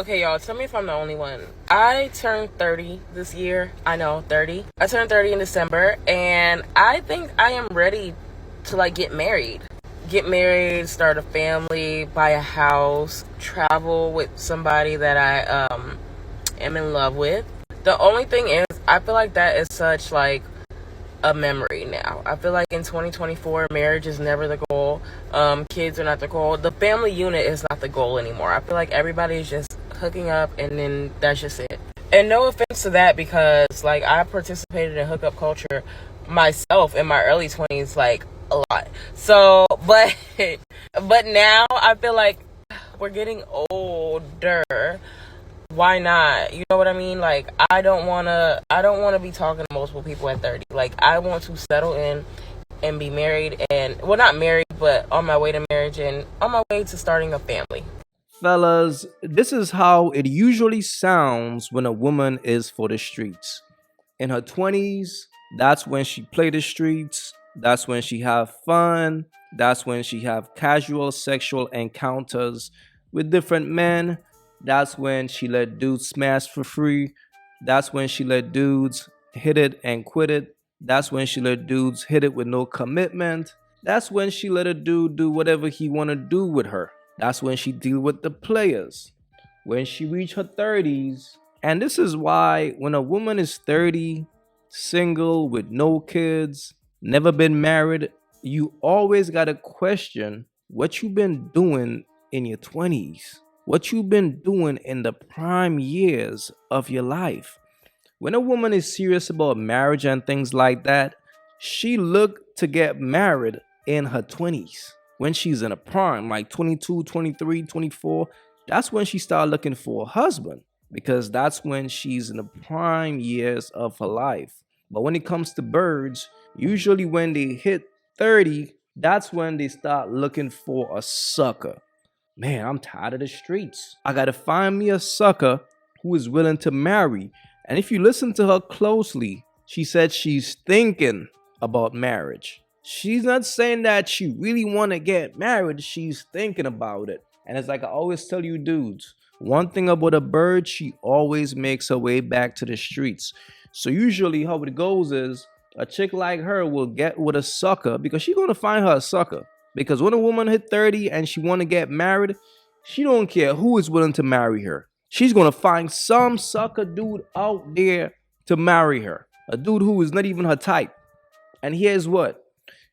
Okay, y'all, tell me if I'm the only one. I turned 30 this year. I know, 30. I turned 30 in December, and I think I am ready to, like, get married. Get married, start a family, buy a house, travel with somebody that I am in love with. The only thing is, I feel like that is such, like, a memory now. I feel like in 2024, marriage is never the goal. Kids are not the goal. The family unit is not the goal anymore. I feel like everybody is just hooking up and then that's just it. And no offense to that, because like I participated in hookup culture myself in my early 20s, like a lot. So, but now I feel like we're getting older. Why not? You know what I mean? Like I don't wanna be talking to multiple people at 30. Like I want to settle in and be married, and well, not married, but on my way to marriage and on my way to starting a family. Fellas, this is how it usually sounds when a woman is for the streets. In her 20s, that's when she play the streets, that's when she have fun, that's when she have casual sexual encounters with different men, that's when she let dudes smash for free, that's when she let dudes hit it and quit it, that's when she let dudes hit it with no commitment, that's when she let a dude do whatever he want to do with her. That's when she deal with the players. When she reach her 30s, and this is why when a woman is 30, single with no kids, never been married, you always got to question what you've been doing in your 20s. What you've been doing in the prime years of your life. When a woman is serious about marriage and things like that, she look to get married in her 20s. When she's in a prime, like 22, 23, 24, that's when she start looking for a husband because that's when she's in the prime years of her life. But when it comes to birds, usually when they hit 30, that's when they start looking for a sucker. Man, I'm tired of the streets. I gotta find me a sucker who is willing to marry. And if you listen to her closely, she said she's thinking about marriage. She's not saying that she really want to get married, she's thinking about it. And it's like I always tell you dudes, one thing about a bird, she always makes her way back to the streets. So usually how it goes is a chick like her will get with a sucker because she's gonna find her a sucker. Because when a woman hit 30 and she wanna get married, she don't care who is willing to marry her. She's gonna find some sucker dude out there to marry her. A dude who is not even her type. And here's what.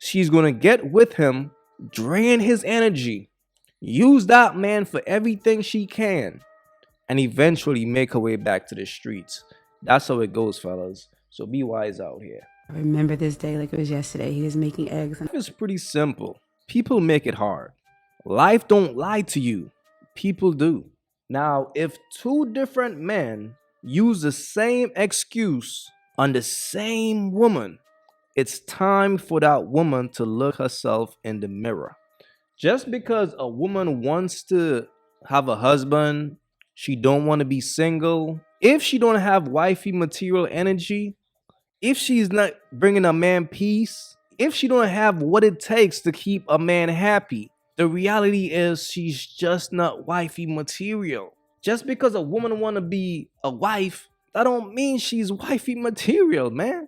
She's gonna get with him, drain his energy, use that man for everything she can, and eventually make her way back to the streets. That's how it goes, fellas. So be wise out here. I remember this day like it was yesterday. He was making eggs. And It's pretty simple. People make it hard. Life don't lie to you. People do. Now, if two different men use the same excuse on the same woman, it's time for that woman to look herself in the mirror. Just because a woman wants to have a husband, she don't want to be single. If she don't have wifey material energy, if she's not bringing a man peace, if she don't have what it takes to keep a man happy, the reality is she's just not wifey material. Just because a woman want to be a wife, that don't mean she's wifey material, man.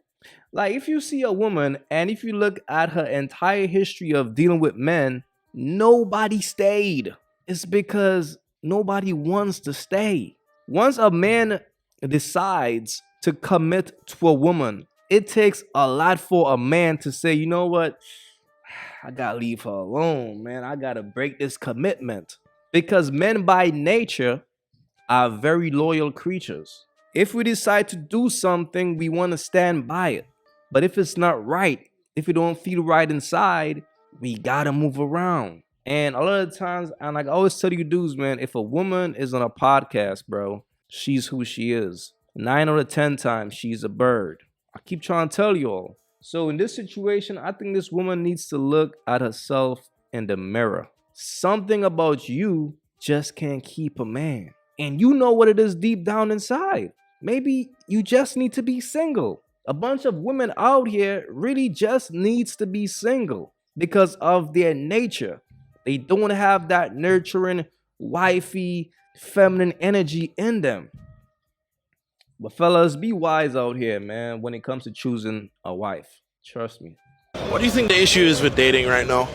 Like if you see a woman and if you look at her entire history of dealing with men, nobody stayed. It's because nobody wants to stay. Once a man decides to commit to a woman, it takes a lot for a man to say, you know what? I gotta leave her alone, man. I gotta break this commitment. Because men by nature are very loyal creatures. If we decide to do something, we want to stand by it. But if it's not right, if it don't feel right inside, we gotta move around. And a lot of times, and like I always tell you dudes, man, if a woman is on a podcast, bro, she's who she is. 9 out of 10 times, she's a bird. I keep trying to tell you all. So in this situation, I think this woman needs to look at herself in the mirror. Something about you just can't keep a man. And you know what it is deep down inside. Maybe you just need to be single. A bunch of women out here really just needs to be single because of their nature. They don't have that nurturing wifey feminine energy in them. But fellas, be wise out here, man, when it comes to choosing a wife. Trust me. What do you think the issue is with dating right now?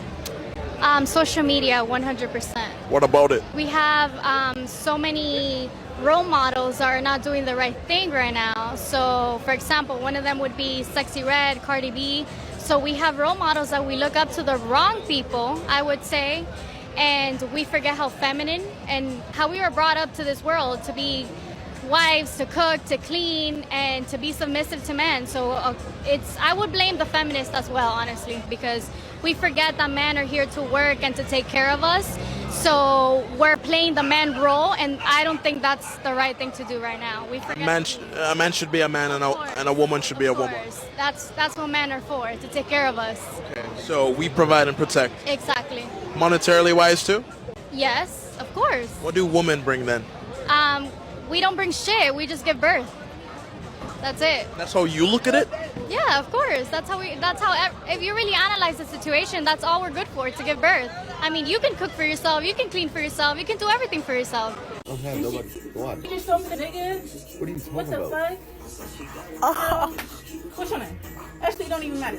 Social media, 100%. What about it? We have so many role models that are not doing the right thing right now. So, for example, one of them would be Sexy Red, Cardi B. So we have role models that we look up to the wrong people, I would say, and we forget how feminine and how we were brought up to this world to be wives, to cook, to clean, and to be submissive to men. So I would blame the feminists as well, honestly, because we forget that men are here to work and to take care of us. So we're playing the man role, and I don't think that's the right thing to do right now. We forget A man should be a man, and a woman should be a woman. That's what men are for, to take care of us. Okay. So we provide and protect. Exactly. Monetarily wise too? Yes, of course. What do women bring then? We don't bring shit. We just give birth. That's it. That's how you look at it? Yeah, of course. If you really analyze the situation, that's all we're good for, to give birth. I mean, you can cook for yourself, you can clean for yourself, you can do everything for yourself. don't have nobody to watch. You just told me the nigga. What are you talking What the about? fuck? What's your name? Actually, it don't even matter.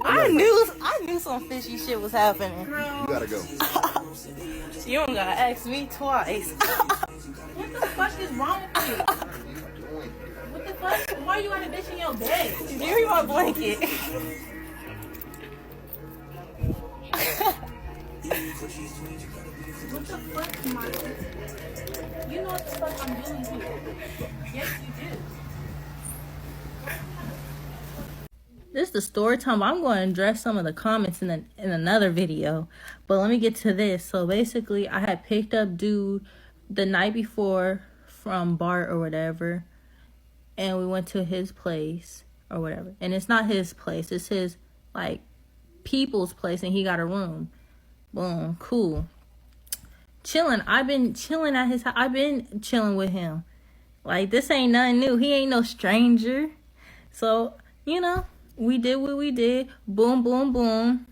I knew some fishy shit was happening. You gotta go. You don't gotta ask me twice. What the fuck is wrong with you? What the fuck? Why are you on a bitch in your bed? Give me my blanket. What the fuck, Mike? You know what the fuck I'm doing here. Yes, you do. This is the story time. I'm going to address some of the comments in another video. But let me get to this. So basically, I had picked up dude the night before from Bart or whatever. And we went to his place or whatever. And it's not his place. It's his, like, people's place. And he got a room. Boom. Cool. Chilling. I've been chilling at his house. I've been chilling with him. Like, this ain't nothing new. He ain't no stranger. So, you know, we did what we did. Boom, boom, boom.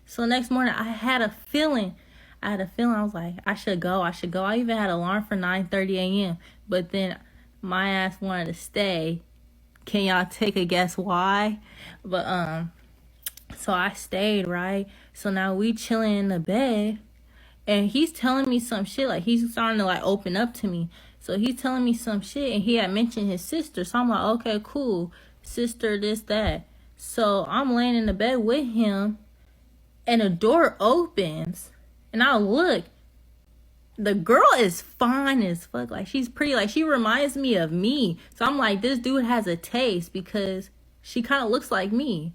So next morning, I had a feeling. I was like, I should go. I even had an alarm for 9:30 a.m. But then my ass wanted to stay. Can y'all take a guess why? But, so I stayed, right? So now we chilling in the bed. And he's telling me some shit. Like, he's starting to, like, open up to me. So he's telling me some shit. And he had mentioned his sister. So I'm like, okay, cool. Sister, this, that. So I'm laying in the bed with him. And the door opens. And I look. The girl is fine as fuck. Like, she's pretty. Like, she reminds me of me. So I'm like, this dude has a taste. Because she kind of looks like me.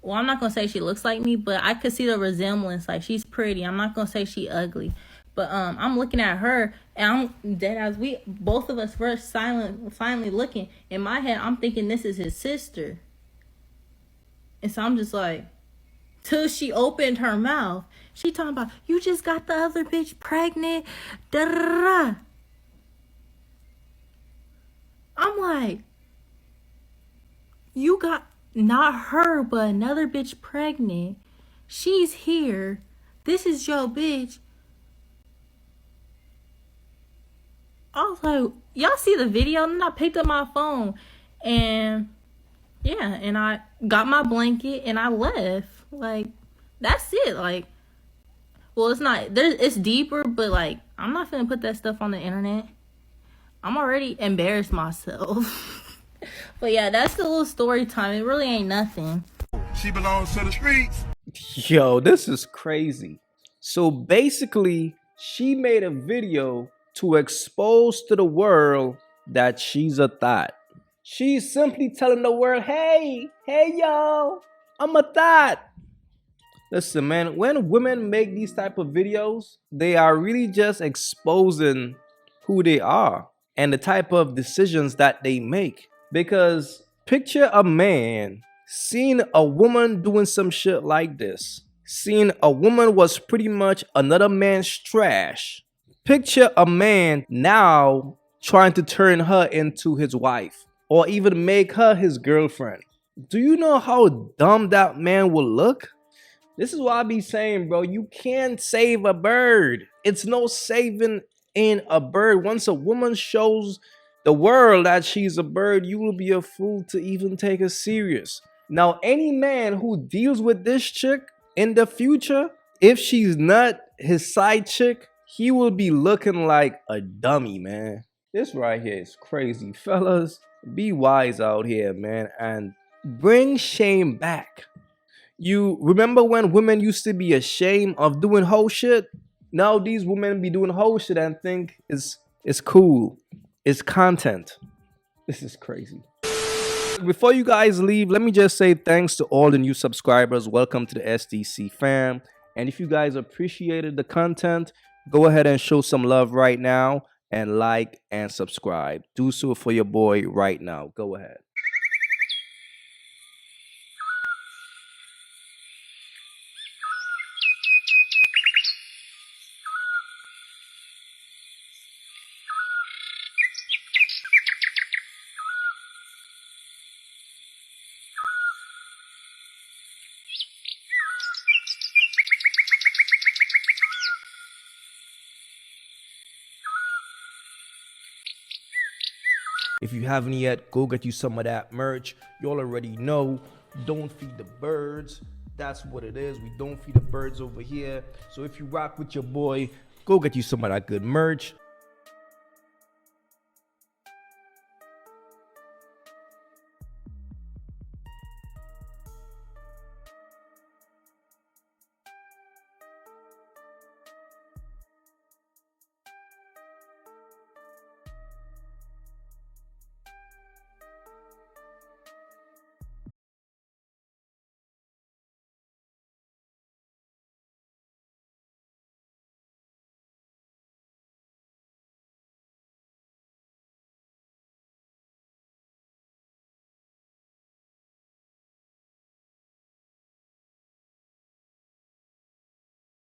Well, I'm not going to say she looks like me, but I could see the resemblance. Like, she's pretty. I'm not going to say she ugly. But I'm looking at her, and I'm dead as both of us were silently looking. In my head, I'm thinking this is his sister. And so I'm just like, till she opened her mouth, she talking about, you just got the other bitch pregnant. Da-da-da-da. I'm like, you got... not her, but another bitch pregnant. She's here. This is your bitch. I was like, y'all see the video? And then I picked up my phone. And, yeah, and I got my blanket and I left. Like, that's it. Like, well, it's not, it's deeper, but, like, I'm not finna put that stuff on the internet. I'm already embarrassed myself. But yeah, that's the little story time. It really ain't nothing. She belongs to the streets. Yo, this is crazy. So basically, she made a video to expose to the world that she's a thot. She's simply telling the world, hey y'all, I'm a thot. Listen, man, when women make these type of videos, they are really just exposing who they are and the type of decisions that they make. Because picture a man seeing a woman doing some shit like this. Seeing a woman was pretty much another man's trash. Picture a man now trying to turn her into his wife or even make her his girlfriend. Do you know how dumb that man will look? This is what I be saying, bro. You can't save a bird. it's no saving in a bird. Once a woman shows the world that she's a bird, you will be a fool to even take her serious. Now, any man who deals with this chick in the future, if she's not his side chick, he will be looking like a dummy, man. This right here is crazy. Fellas, be wise out here, man, and bring shame back. You remember when women used to be ashamed of doing whole shit? Now these women be doing whole shit and think it's cool. It's content. This is crazy. Before you guys leave, let me just say thanks to all the new subscribers. Welcome to the SDC fam. And if you guys appreciated the content, go ahead and show some love right now and like and subscribe. Do so for your boy right now. Go ahead. If you haven't yet, go get you some of that merch. You all already know, don't feed the birds. That's what it is. We don't feed the birds over here. So if you rock with your boy, go get you some of that good merch.